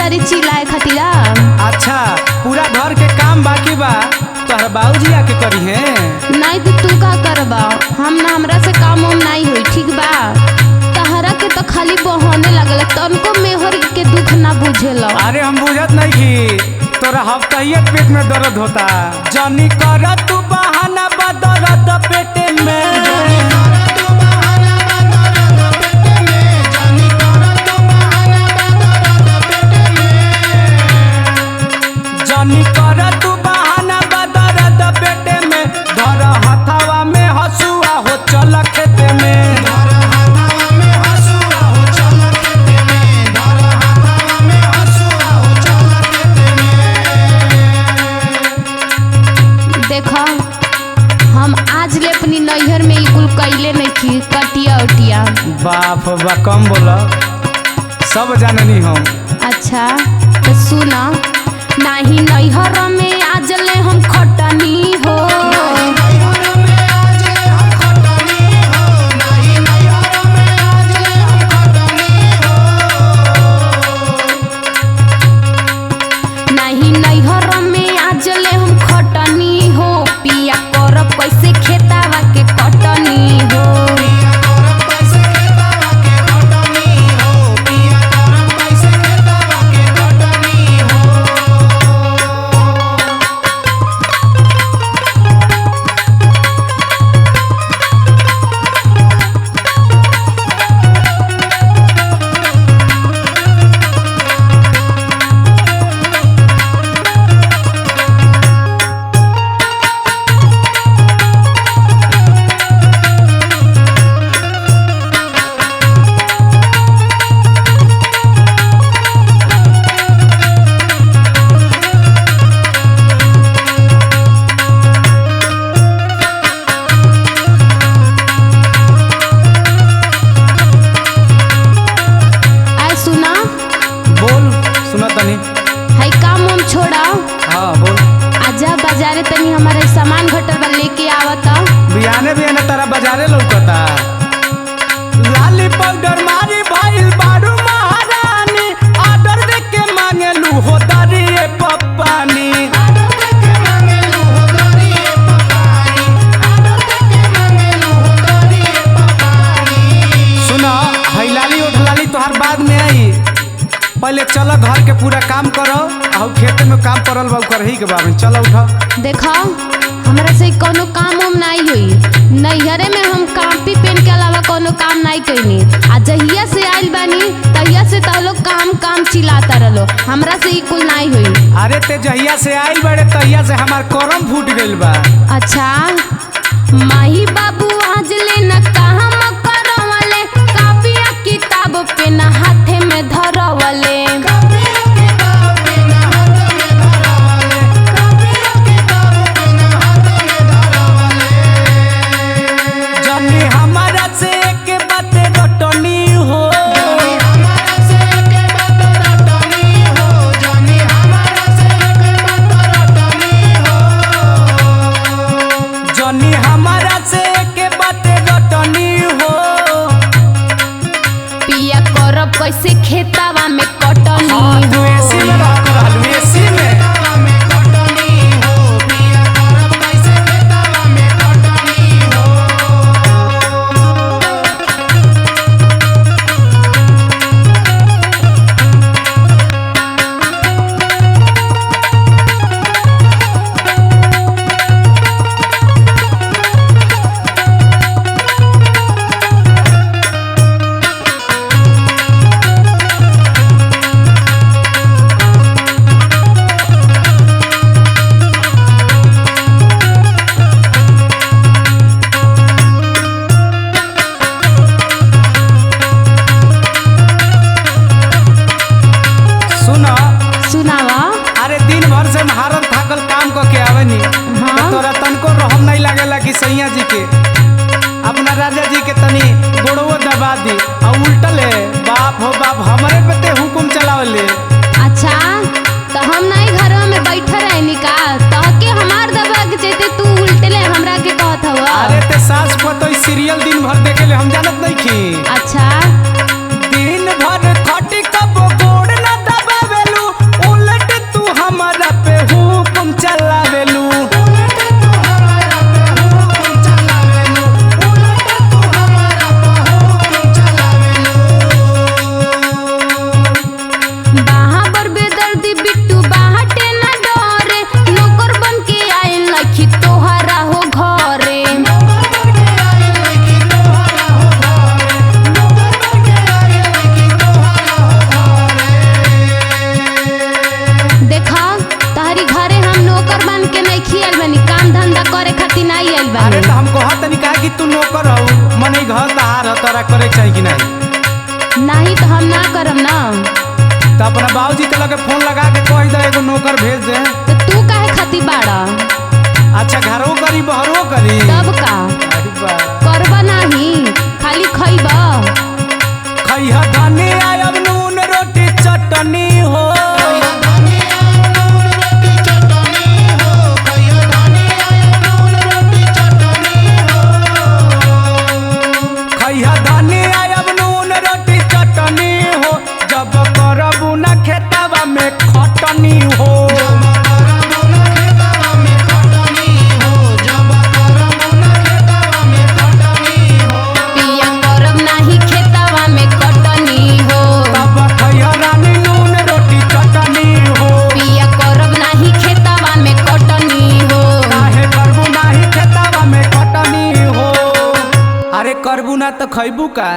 सारी चिल्लाए खातिर। अच्छा पूरा घर के काम बाकी बा तोहर बाबूजी आके करी है। नहीं तो तू का करबा, हम ना हमरा से काम उम नहीं हुई ठीक बा। तहरा के तो खाली बहाने लगल, तनको मेहर के दुख ना बुझेला। अरे हम बुझत नहीं की तोरा हफ्ताहियत पेट में दर्द होता। जानी कर तू बहाना बा दर्द पेटे में, जानी कर तू बहाना बा दर्द पेटे में। धर हथवा में हसुआ हो चल खेते में। देखा हम आज ले अपनी नैहर में कुल कैले नहीं थी कटिया उटिया। बाप बा कम बोला, सब जाननी हम। अच्छा तो सुना, नहीं नैहर में आज ले हम खटनी हो। नहीं नैहर में आज ले हम खटनी हो, पिया करब कैसे खेतावा के कटनी हो। है काम उम छोड़ा। हाँ बोल। आजा बाजारे तनी हमारे सामान घटल बा लेके आवता। बियाने बियाने तारा बाजारे लौकता। लाली पाउडर मारी भाईल बारू महारानी, ऑर्डर दे के मांगेलू हो दरिए पप्पानी। सुना है लाली उठ लाली तोहर बाद में आई, पहले चलो घर के पूरा काम करो। और खेत में काम करल बा करही के बाबू चलो उठा। देखा हमरा से कोनो काम उम नहीं हुई, नैहरे में हम कापी पेन के अलावा कोनो काम नहीं कइनी। आ जहिया से आइल बानी तहिया से तो लोग काम काम चिल्लाता रहलो, हमरा से ई कुल नहीं हुई। अरे ते जहिया से आइल बड़े तहिया से हमार करम फूट गइल बा। अच्छा माही बाबू आज ले न काम करवले, कापिया किताब पे न हाथे में धरवले। कैसे खेतावा में कटनी हो। एसी में रहलू एसी में। कि सैया जी के अपना राजा जी के तनी गोड़ो दबा दी और उल्टले बाप हो बाप हमारे पे ते हुकुम चलावले। अच्छा तो हम नहीं घर में बैठे रहनी का तो के हमार दबा के चेते तू उल्टले हमरा के कहत हवा। अरे ते सास को तो सीरियल दिन भर देखे ले हम जानत नहीं की। अच्छा दिन भर खटी कब गोड़ ना दबावेलू तो अपना बाबूजी के लगे फोन लगा के कह दे एगो नौकर भेज दे। तो तू काहे खाती बाड़ा? अच्छा घरों करी बहरों करी तब का करबा नहीं खाली खइबा। खइहा धनिया अब नून रोटी चटनी हो। खइहा धनिया अब नून रोटी चटनी हो। जब करबू ना खेतवा में खटनी हो। करबू ना तो खैबू का।